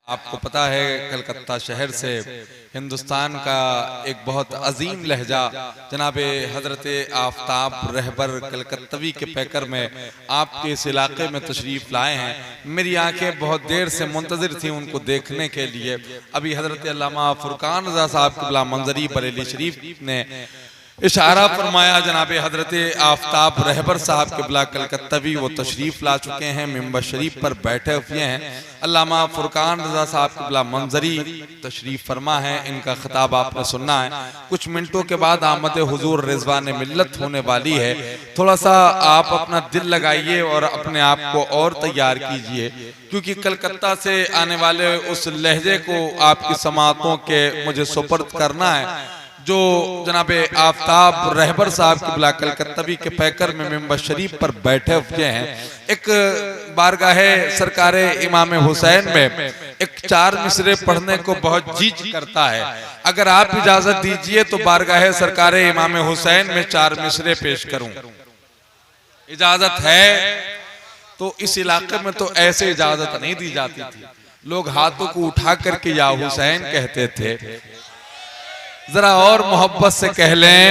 आपको पता है कलकत्ता शहर से हिंदुस्तान का एक बहुत अजीम लहजा जनाब हजरत आफ्ताब रहबर कलकत्तवी के पैकर में आपके इस इलाके में तशरीफ़ लाए हैं। मेरी आंखें बहुत देर से मुंतज़िर थी उनको देखने के लिए। अभी हजरत अल्लामा फुरकान रज़ा साहब क़िबला मंजरी बरेली शरीफ ने इशारा फरमाया, जनाब हजरत आफ्ताब रहबर साहब क़िबला कलकत्तवी वो तशरीफ़ ला चुके हैं, मिंबर शरीफ पर बैठे हुए हैं। अल्लामा फुरकान रज़ा साहब क़िबला मंजरी तशरीफ़ फरमा है, इनका खिताब आपने सुनना है। कुछ मिनटों के बाद आमद हुजूर रिज़वान मिल्लत होने वाली है। थोड़ा सा आप अपना दिल लगाइए और अपने आप को और तैयार कीजिए, क्योंकि कलकत्ता से आने वाले उस लहजे को आपकी समातों के मुझे सुपर्द करना है, जो जनाब आफ्ताब रहबर साहब क़िबला कलकत्तवी के पैकर में मिंबर शरीफ पर बैठे हुए हैं। एक बारगाह सरकार इमाम हुसैन में एक 4 मिसरे पढ़ने को बहुत जी करता है। अगर आप इजाजत दीजिए तो बारगाह सरकार इमाम हुसैन में 4 मिसरे पेश करूं, इजाजत है? तो इस इलाके में तो ऐसे इजाजत नहीं दी जाती थी, लोग हाथों को उठा करके या हुसैन कहते थे। जरा और मोहब्बत से कह लें,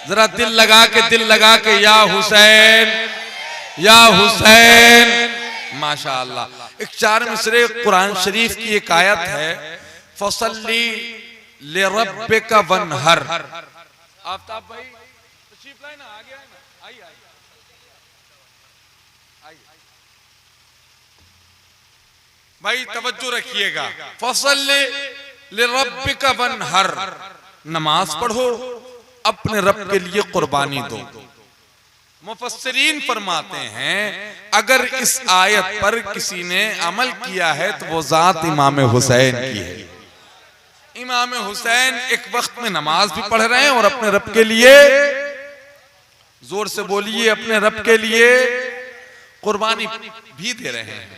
जरा दिल लगा के या हुसैन या हुसैन। माशाअल्लाह। एक 4 मिसरे कुरान शरीफ की एक आयत है, फसल्ली लिरब्बिका वनहर। आफ्ताब भाई तशरीफ लाए ना, आगे आए ना, आइए भाई तवज्जो रखिएगा। फसल्ली लिरब्बिका वनहर, नमाज पढ़ो, अपने रब के लिए कुर्बानी दो। मुफस्सिरीन फरमाते हैं अगर इस आयत पर किसी ने अमल किया है तो वो जात इमाम हुसैन की है। इमाम हुसैन एक वक्त में नमाज भी पढ़ रहे हैं और अपने रब के लिए, जोर से बोलिए, अपने रब के लिए कुर्बानी भी दे रहे हैं।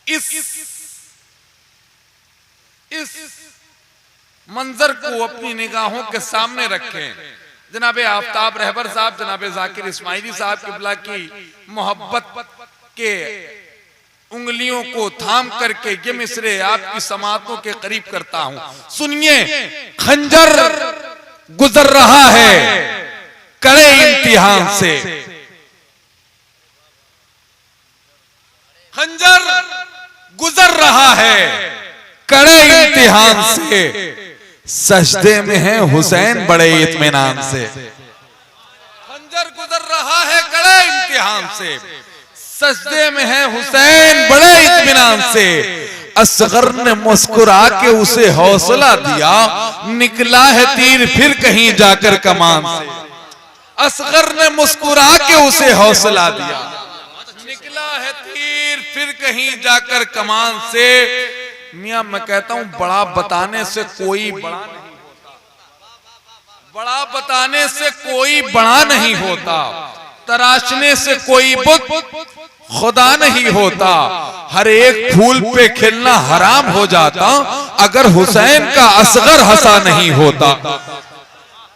इस मंजर को अपनी निगाहों के सामने रखें। जनाब आफ्ताब रहबर साहब, जनाब जाकिर इस्माइली साहब क़िबला की मोहब्बत के उंगलियों को थाम करके ये मिसरे आपकी समातों के करीब करता हूं। सुनिए, खंजर गुजर रहा है कड़े इम्तिहान से, खंजर गुजर रहा है कड़े इम्तिहान से, सजदे में है हुसैन बड़े इत्मीनान से। खंजर गुजर रहा है कड़े इम्तिहान से, सजदे में है हुसैन बड़े इत्मीनान से। असगर ने मुस्कुरा के उसे हौसला दिया, निकला है तीर फिर कहीं जाकर कमान से। असगर ने मुस्कुरा के उसे हौसला दिया, निकला है तीर फिर कहीं जाकर कमान से। मियां मैं कहता हूं, बड़ा बताने से कोई बड़ा नहीं होता, बड़ा बताने से कोई बड़ा नहीं होता, तराशने से कोई बुत खुदा नहीं होता। हर एक फूल पे खिलना हराम हो जाता अगर हुसैन का असगर हंसा नहीं होता।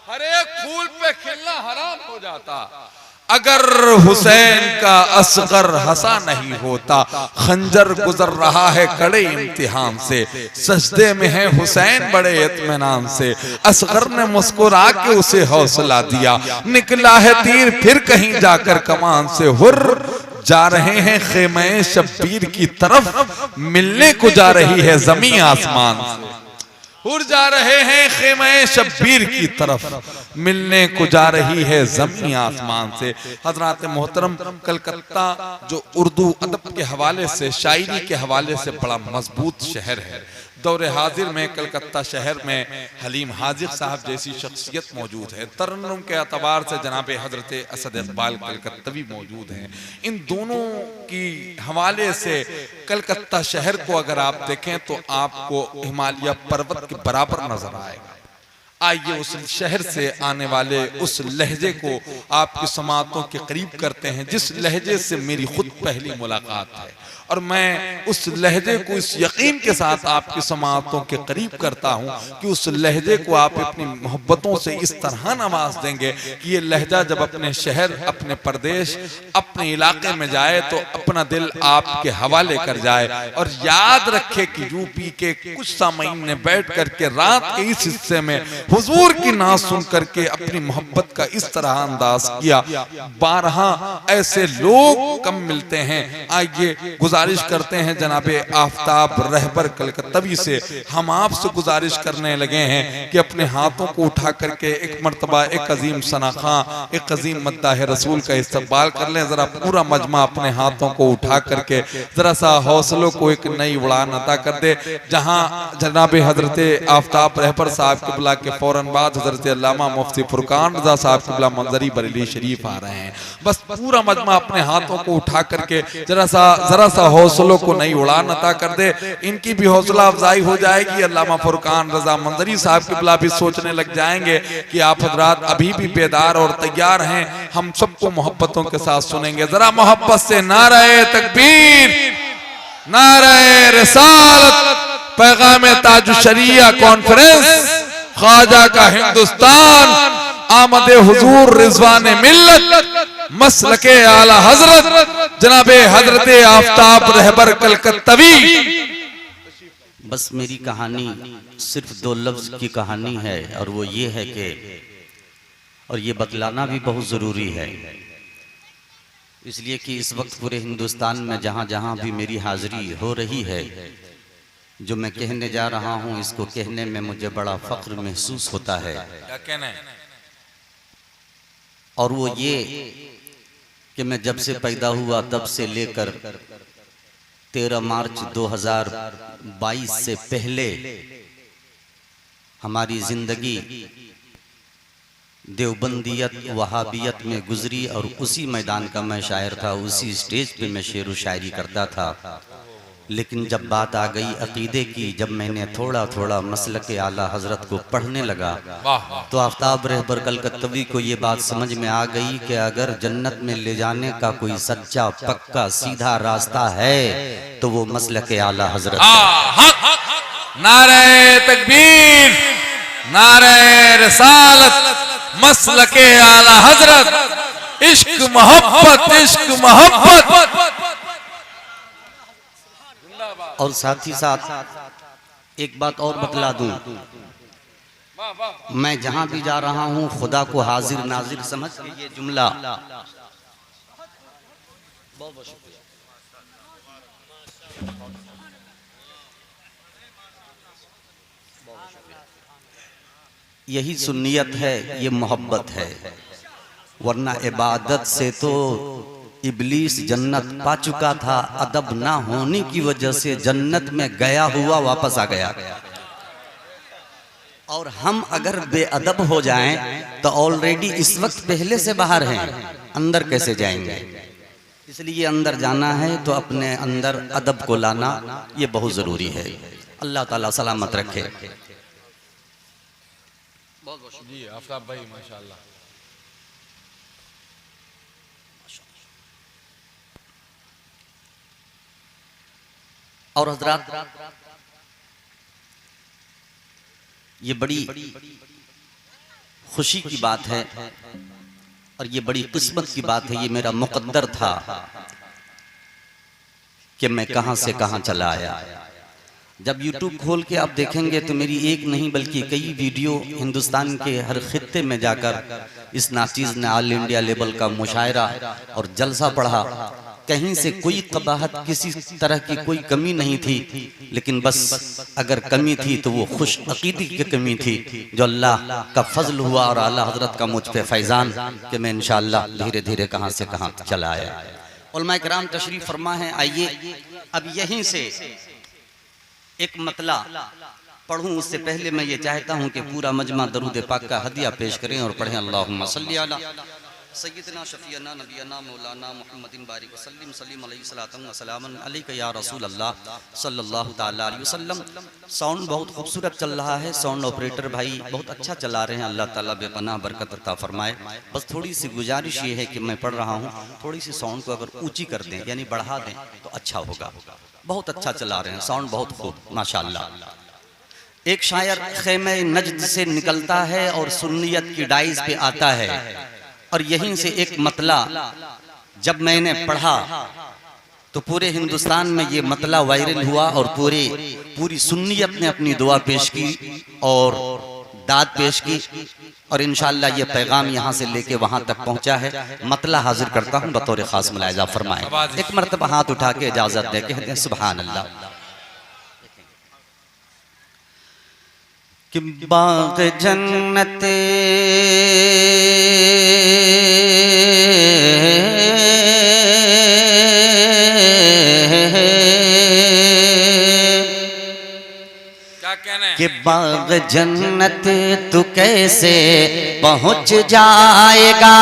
हर एक फूल पे खिलना हराम हो जाता अगर हुसैन का असगर हंसा नहीं होता। खंजर गुजर रहा है कड़े इम्तिहान से, सजदे में है हुसैन बड़े इत्मीनान से। असगर ने मुस्कुरा के उसे हौसला दिया, निकला है तीर फिर कहीं जाकर कमान से। हुर जा रहे हैं खेमे शब्बीर की तरफ, मिलने को जा रही है जमी आसमान से। हुर जा रहे हैं खेमे शब्बीर की तरफ, मिलने को जा रही है जमीन आसमान से। हजरात मोहतरम, कलकत्ता जो उर्दू अदब के हवाले से, शायरी के हवाले से बड़ा मजबूत शहर है। दौरे हाजिर में कलकत्ता शहर में हलीम हाजिर साहब जैसी शख्सियत मौजूद है। तरन्नुम के अतबार से जनाब हजरत असद इकबाल कलकत्तवी मौजूद हैं। इन दोनों की हवाले से कलकत्ता शहर को अगर आप देखें तो आपको हिमालय पर्वत के बराबर नजर आएगा। आइए उस शहर से आने वाले उस लहजे को आपकी समातों के करीब करते हैं, जिस लहजे से मेरी खुद पहली मुलाकात है। और मैं उस लहजे को इस यकीन के साथ आपकी समाअतों के करीब करता हूँ कि उस लहजे को आप अपनी मोहब्बतों से इस तरह नवाज देंगे कि ये लहजा जब अपने शहर, अपने प्रदेश, अपने इलाके में जाए तो अपना दिल आपके हवाले कर जाए। और याद रखे कि यूपी के कुछ सामईन ने बैठ करके रात के इस हिस्से में हुजूर की नात सुन करके अपनी मोहब्बत का इस तरह अंदाज किया। 12 ऐसे लोग कम मिलते हैं। आइए गुजारिश करते हैं जनाबे आफ्ताब रहबर कलकत्तवी से, हम आपसे गुजारिश करने लगे हैं कि अपने हाथों को उठा करके एक मर्तबा एक अजीम सनाखा, एक अजीम मद्दाह रसूल का इस्तकबाल कर लें। जरा पूरा मजमा अपने हाथों को उठा करके जरा सा हौसलों को एक नई उड़ान अता कर दे। जहां जनाबे हजरत आफ्ताब रहबर साहब किबला के फौरन बाद हजरत अल्लामा मुफ्ती फुरकान रजा साहब किबला मंजरी बरेली शरीफ आ रहे हैं। बस पूरा मजमा अपने हाथों को उठा करके जरा सा हौसलों को नई उड़ान अता कर दे। इनकी भी हौसला अफजाई हो जाएगी। अल्लामा फुरकान रजा मंजरी साहब किबला भी सोचने लग जाएंगे कि आप हजरात अभी भी बेदार और तैयार हैं। हम सबको मोहब्बतों के साथ सुनेंगे। जरा मोहब्बत से नारे तकबीर, नारे रिसालत, पैगाम ताज शरिया कॉन्फ्रेंस, ख्वाजा का हिंदुस्तान, आमदे हुजूर रिजवान मिल्लत, मसलके आला हजरत जनाबे हजरत आफ्ताब रहबर कलकत्तवी। बस मेरी कहानी सिर्फ 2 लफ्ज की कहानी है और वो ये है कि, और ये बतलाना भी बहुत ज़रूरी है, इसलिए कि इस वक्त पूरे हिंदुस्तान में जहाँ जहाँ भी मेरी हाजिरी हो रही है, जो मैं कहने जा रहा हूँ इसको कहने में मुझे बड़ा फख्र महसूस होता है। क्या कहना है? और वो ये कि मैं जब से पैदा हुआ तब से लेकर 13 मार्च 2022 से पहले हमारी जिंदगी देवबंदियत वहाबियत में गुजरी और उसी मैदान का मैं शायर था, उसी स्टेज पे मैं शेर व शायरी करता था। लेकिन जब बात आ गई अकीदे की, जब मैंने थोड़ा थोड़ा मसलक आला हजरत को पढ़ने लगा तो आफ्ताब रहबर कलकत्तवी को ये बात समझ में आ गई कि अगर जन्नत में ले जाने का कोई सच्चा पक्का सीधा रास्ता है तो वो मसलक आला हजरत। नारे तकबीर, नारे रिसालत, मसलके आला हजरत, इश्क मोहब्बत, इश्क मोहब्बत। और साथ ही साथ एक बात और बतला दूं, मैं जहां भी जा रहा हूं खुदा को हाजिर नाजिर समझ के ये जुमला यही सुन्नियत है, ये मोहब्बत है। वरना इबादत से तो इब्लीस जन्नत पा चुका था, अदब ना होने की वजह से जन्नत में गया हुआ वापस आ गया। और हम अगर बेअदब हो जाएं तो ऑलरेडी इस वक्त पहले से बाहर हैं, अंदर कैसे जाएंगे? इसलिए अंदर जाना है तो अपने अंदर अदब को लाना ये बहुत जरूरी है। अल्लाह ताला सलामत रखे। जी आफ्ताब भाई माशाल्लाह। और हजरात ये बड़ी खुशी की बात है और ये बड़ी किस्मत की बात है। ये मेरा मुकद्दर था कि मैं कहां से कहां चला आया। जब YouTube खोल के आप देखेंगे तो मेरी एक नहीं बल्कि कई वीडियो हिंदुस्तान के हर खित्ते में जाकर इस नाचीज ने ऑल इंडिया लेवल का मुशायरा और जलसा पढ़ा। कहीं से कोई कबाहत, किसी तरह की कोई कमी नहीं थी, लेकिन बस अगर कमी थी तो वो खुश अकीदी की कमी थी जो अल्लाह का फजल हुआ और आला हजरत का मुझ पे फैजान कि मैं इंशाअल्लाह धीरे धीरे कहां से कहां चला आया। उलमा किराम तशरीफ फरमा है। आइए अब यहीं से एक मतला पढ़ूं, उससे पहले मैं ये चाहता हूं कि पूरा मजमा दरूद पाक का हदिया पेश करें और पढ़ें अल्लाहुम्मा सल्ली अला सय्यदना शफीअना नबियना मौलाना मुहम्मदिन बारिक वसल्लम सल्लम अलैहि सलातन व सलामन अलैका या रसूल अल्लाह सल्लल्लाहु ताला अलैहि वसल्लम। साउंड बहुत खूबसूरत चल रहा है, साउंड ऑपरेटर भाई बहुत अच्छा चला रहे हैं, अल्लाह ताला बेपनाह बरकत अता फरमाए। बस थोड़ी सी गुजारिश ये है कि मैं पढ़ रहा हूँ, थोड़ी सी साउंड को अगर ऊंची कर दें यानी बढ़ा दें तो अच्छा होगा। बहुत अच्छा चला रहे हैं, साउंड बहुत खूब माशाअल्लाह। एक शायर खेमे नजद से निकलता है और सुन्नियत की डाइज पे आता है, और यहीं से एक मतला जब मैंने पढ़ा तो पूरे हिंदुस्तान में ये मतला वायरल हुआ और पूरी सुन्नियत ने अपनी दुआ पेश की और दाद पेश की, और इंशाअल्लाह ये पैगाम यहाँ से लेके वहाँ तक पहुँचा है। मतला हाजिर करता हूँ बतौर खास मुलाहिजा फरमाए। एक मरतबा हाथ उठा के इजाजत दे, कहते हैं सुभान अल्लाह। कि बाग़ जन्नत क्या कहना है? कि बाग़ जन्नत तू कैसे पहुँच जाएगा,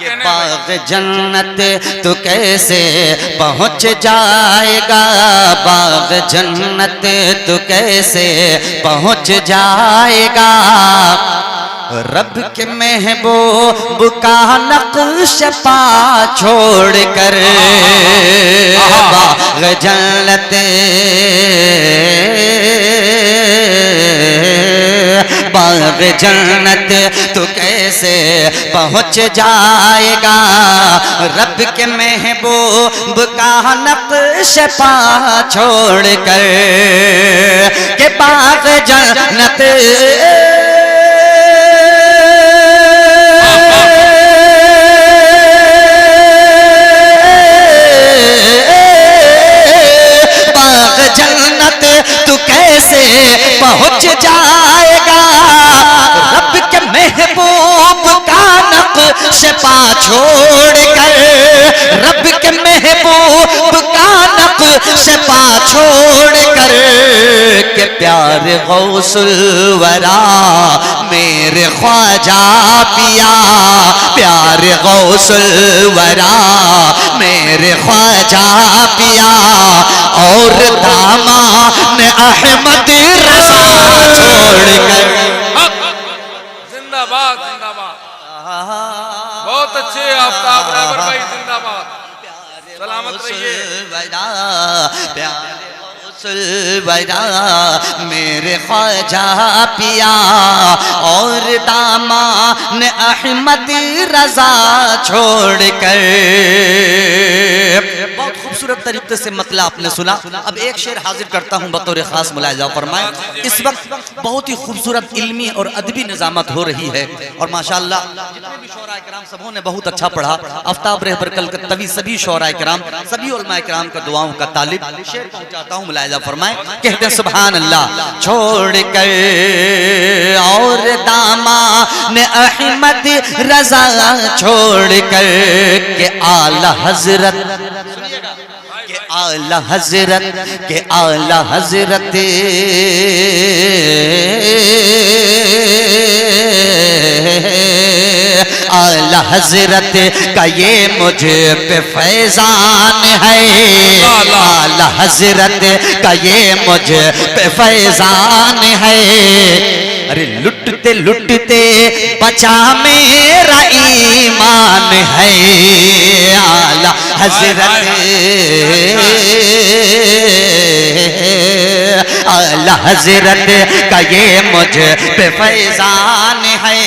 कि बाग़ जन्नत तू कैसे पहुँच जाएगा, बाग़ जन्नत तू कैसे पहुँच जाएगा। रब के महबूब का नक्श पा छोड़ कर बाग़ जन्नत बाग़ जन्नत तू कैसे पहुँच जाएगा। रब के महबूब का नक्श पा छोड़ कर के बाग़ जन्नत तू कैसे पहुँच जाएगा। रब के महबूब का नक्श पा छोड़ कर, रब के महबूब का नक्श पा छोड़ कर के प्यारे गौसुल वरा मेरे ख्वाजा पिया, प्यारे गौसुल वरा मेरे ख्वाजा पिया, और दामान अहमद रज़ा छोड़ कर। जिंदाबाद जिंदाबाद, बहुत अच्छे आफ्ताब रहबर भाई, जिंदाबाद, सलामत रहिए। मेरे ख्वाजा पिया और दामान अहमद रज़ा छोड़ कर। बहुत खूबसूरत तरीके से मतला आपने सुना। अब एक शेर हाजिर करता हूँ बतौर खास मुलाहिजा फरमाए। इस वक्त बहुत ही खूबसूरत इल्मी और अदबी निजामत हो रही है, और माशाअल्लाह जितने भी शोराए किराम सबों ने बहुत अच्छा पढ़ा। आफ्ताब रहबर कलकत्तवी सभी शोराए किराम, सभी उलमाए किराम का दुआओं का तालिब। शेर पहुंचाता हूँ मुलाहिजा फरमाए। कहते हैं सुभान अल्लाह। छोड़ कर और दामान अहमद रज़ा छोड़ कर के आला हजरत के आला हजरत के आला हजरत आला हजरत का ये मुझ पे फैजान है, आला हजरत का ये मुझ पे फैजान है। अरे लुटते लुटते बचा मेरा ईमान है, आला हजरत आला हजरत का ये मुझ पे फैजान है।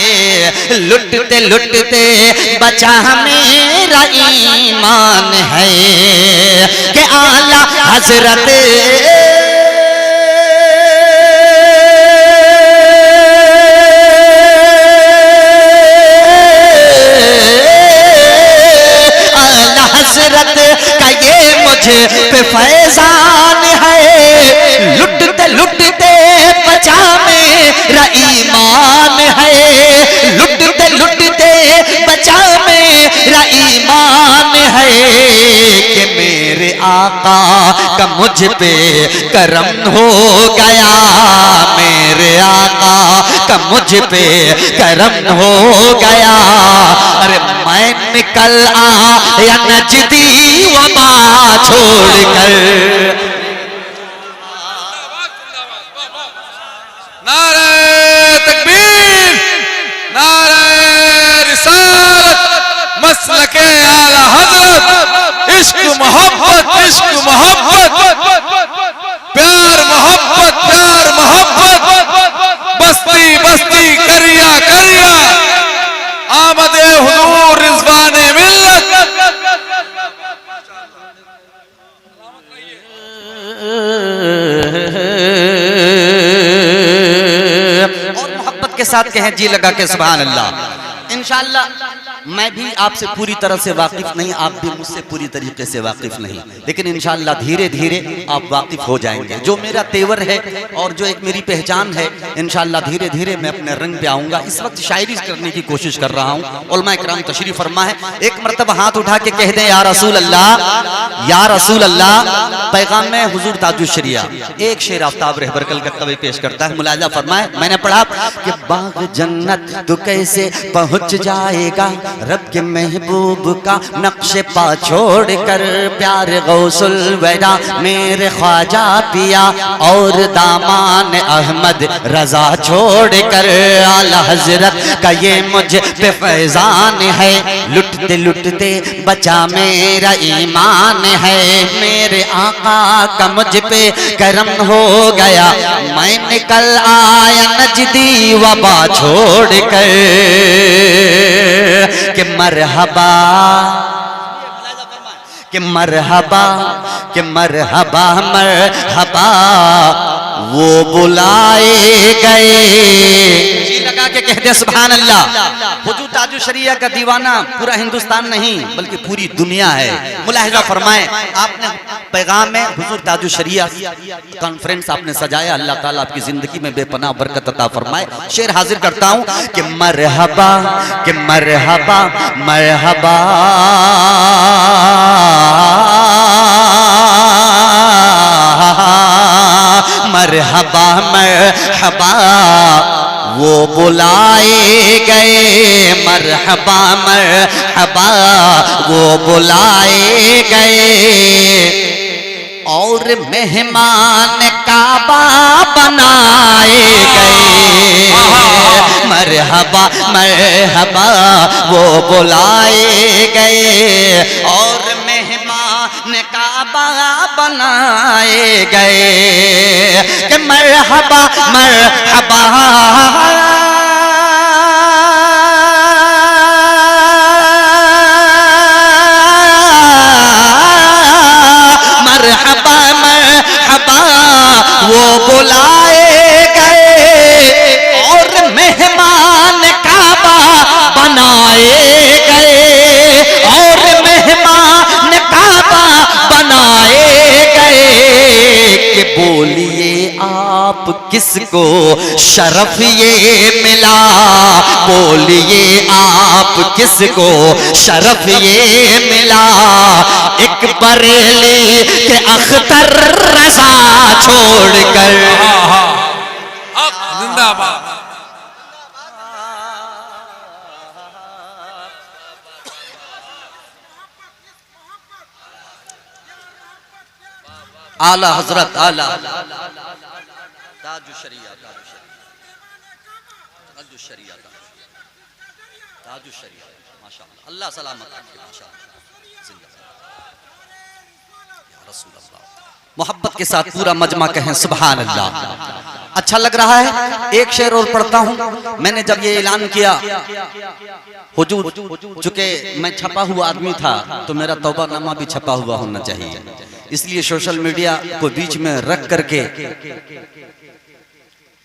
लुटते लुटते बचा मेरा ईमान है कि आला हजरत का ये मुझे पे फैजान है। लुटते लुटते बचा मेरा ईमान है, लुटते लुटते बचा मेरा ईमान है कि मेरे आका का मुझ पे करम हो गया, मेरे मेरे आका का मुझ पे करम हो गया। अरे मैं निकल आया नजदी वबा छोड़कर। नारे तकबीर, नारे रिसालत, मसलके आला हजरत, इश्क मोहब्बत, इश्क मोहब्बत, प्यार मोहब्बत, प्यार मोहब्बत, बस्ती बस्ती करिया करिया, आमदे हुजूर रिज़वाने मिल्लत। और मोहब्बत के साथ कहें जी लगा के सुभान अल्लाह। इंशाअल्लाह मैं भी आपसे पूरी तरह से वाकिफ नहीं, आप भी मुझसे पूरी तरीके से वाकिफ नहीं, लेकिन इंशाअल्लाह धीरे धीरे आप वाकिफ हो जाएंगे। जो मेरा तेवर है और जो एक मेरी पहचान है, इंशाअल्लाह धीरे धीरे मैं अपने रंग पे आऊँगा। इस वक्त शायरी करने की कोशिश कर रहा हूँ। उलमा इकराम तशरीफ फरमा है, एक मरतबा हाथ उठा के कह दें या रसूल अल्लाह, या रसूल अल्लाह। पैगाम में हुजूर ताजुश शरिया एक शेर आफ्ताब रहबर कलकत्ता में पेश करता है, मुलाजा फरमाए। मैंने पढ़ा कि बाग जन्नत तो कैसे पहुँच जाएगा, रब के महबूब का नक्शे पा छोड़ कर, प्यार गौसुल वरा मेरे ख्वाजा पिया और दामान अहमद रजा छोड़ कर, आला हजरत का ये मुझ पे फैजान है, लुटते लुटते बचा मेरा ईमान है, मेरे आका का मुझ पे करम हो गया, मैं निकल आया नजदी वबा छोड़ कर, कि मरहबा, कि मरहबा, कि मरहबा मरहबा वो बुलाए गए। जी लगा के कहते सुभान अल्लाह। हुजूर ताजुश शरिया का दीवाना पूरा हिंदुस्तान नहीं बल्कि पूरी दुनिया है। मुलाहिजा फरमाएं, आपने पैगाम में हुजूर ताजुश शरिया कॉन्फ्रेंस आपने सजाया, अल्लाह ताला आपकी जिंदगी में बेपनाह बरकत अता फरमाए। शेर हाजिर करता हूं कि मरहबा, कि मरहबा मरहबा मरहबा मरहबा वो बुलाए गए, मरहबा मरहबा वो बुलाए गए, और मेहमान काबा बनाए गए, मरहबा मरहबा वो बुलाए गए, और मेहमान काबा बनाए गए, कि मरहबा मरहबा मरहबा मरहबा वो बुलाए गए, और मेहमान काबा बनाए गए, और मेहमान काबा बनाए गए, कि बोलिए आप किसको शरफ ये मिला, बोलिए आप किसको शरफ ये मिला, एक बरेली के अख्तर रजा छोड़कर। जिंदाबाद। आला हजरत आला ताजुश शरिया, ताजुश शरिया, ताजुश शरिया, माशाअल्लाह, अल्लाह सलामत रखे, माशाअल्लाह, या रसूल अल्लाह। मोहब्बत के साथ पूरा मजमा कहें सुभान अल्लाह। अच्छा लग रहा है, एक शेर और पढ़ता हूं। मैंने जब ये ऐलान किया, हुजूर चूंकि मैं छपा हुआ आदमी था तो मेरा तौबानामा भी छपा हुआ होना चाहिए, इसलिए सोशल मीडिया को बीच में रख करके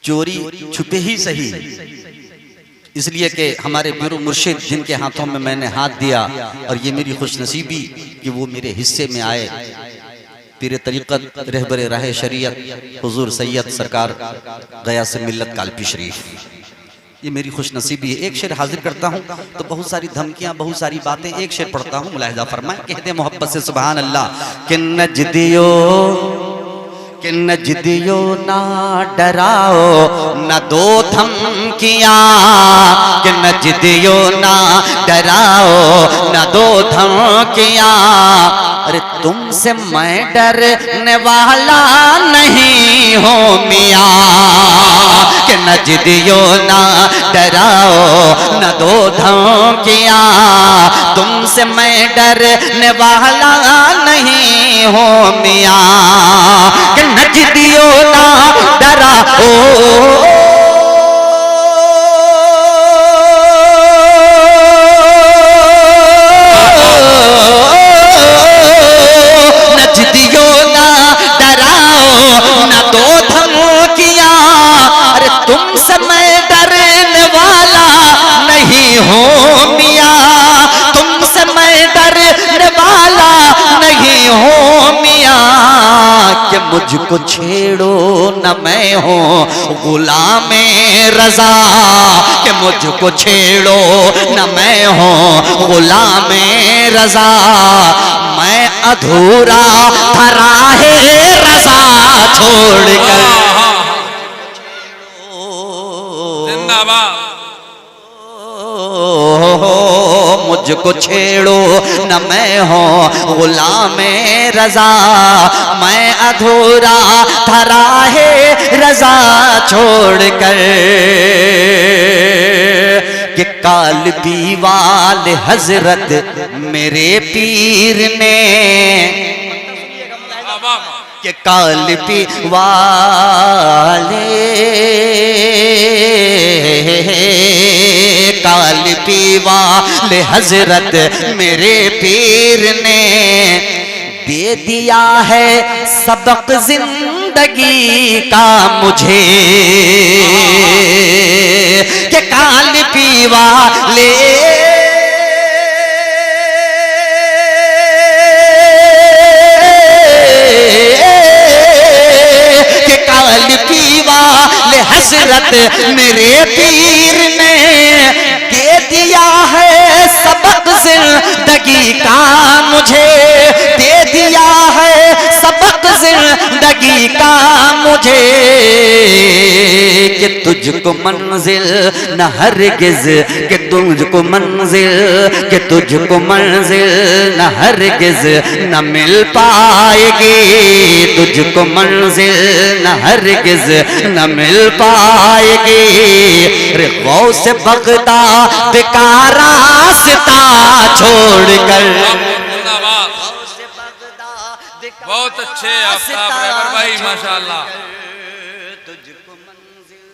चोरी छुपे ही सही, इसलिए कि हमारे गुरु मुर्शिद जिनके हाथों में मैंने हाथ दिया, और ये मेरी खुशनसीबी कि वो मेरे हिस्से में आए, पीर तरीक़त रहबर राह शरीयत हुजूर सैयद सरकार गया से मिल्लत कालपी शरीफ, ये मेरी खुशनसीबी है। एक शेर हाजिर करता हूँ तो बहुत सारी धमकियाँ, बहुत सारी बातें, एक शेर पढ़ता हूँ, मुलाहिजा फरमाएं, कहते मोहब्बत से सुभान अल्लाह। कि नजदियो कि नजदियो ना डराओ न दो धमकियां, कि नजदियो ना डराओ न दो धमकियां। अरे तुमसे मैं डरने वाला नहीं हूँ मियाँ, कि नजदियो ना डराओ न दो धमकियां। तुमसे मैं डरने वाला नहीं हूँ मियाँ, कि नजदियो ना डराओ। नजदियो ना डराओ न दो धमकियां। अरे तुमसे मैं डरने वाला नहीं हूँ मियाँ, तुमसे मैं डरने वाला नहीं हूँ मियाँ। कि मुझको छेड़ो न मैं हूँ गुलामे रजा, कि मुझको छेड़ो न मैं हूँ गुलामे रजा। मैं अधूरा था राहे रजा छोड़कर। जिंदाबाद। मुझको छेड़ो न मैं हूँ गुलामे रजा। मैं अधूरा था राहे रजा छोड़कर। कि काल पीवाल हजरत मेरे पीर ने, कि काल पीवाले काल पीवाले हजरत मेरे पीर ने दे दिया है सबक जिंदगी का मुझे। कि काल पीवाले हजरत मेरे पीर ने दे दिया है सबक जिंदगी का मुझे, दे दिया है सबक जिंदगी का मुझे। कि तुझको मंजिल न हरगिज, कि तुझको मंजिल, कि तुझको मंजिल न हरगिज न मिल पाएगी। तुझको मंजिल न हरगिज न मिल पाएगी। रे गौस बगदाद का रास्ता छोड़कर। बहुत अच्छे आफ्ताब रहबर भाई, माशाल्लाह। तुझको मंजिल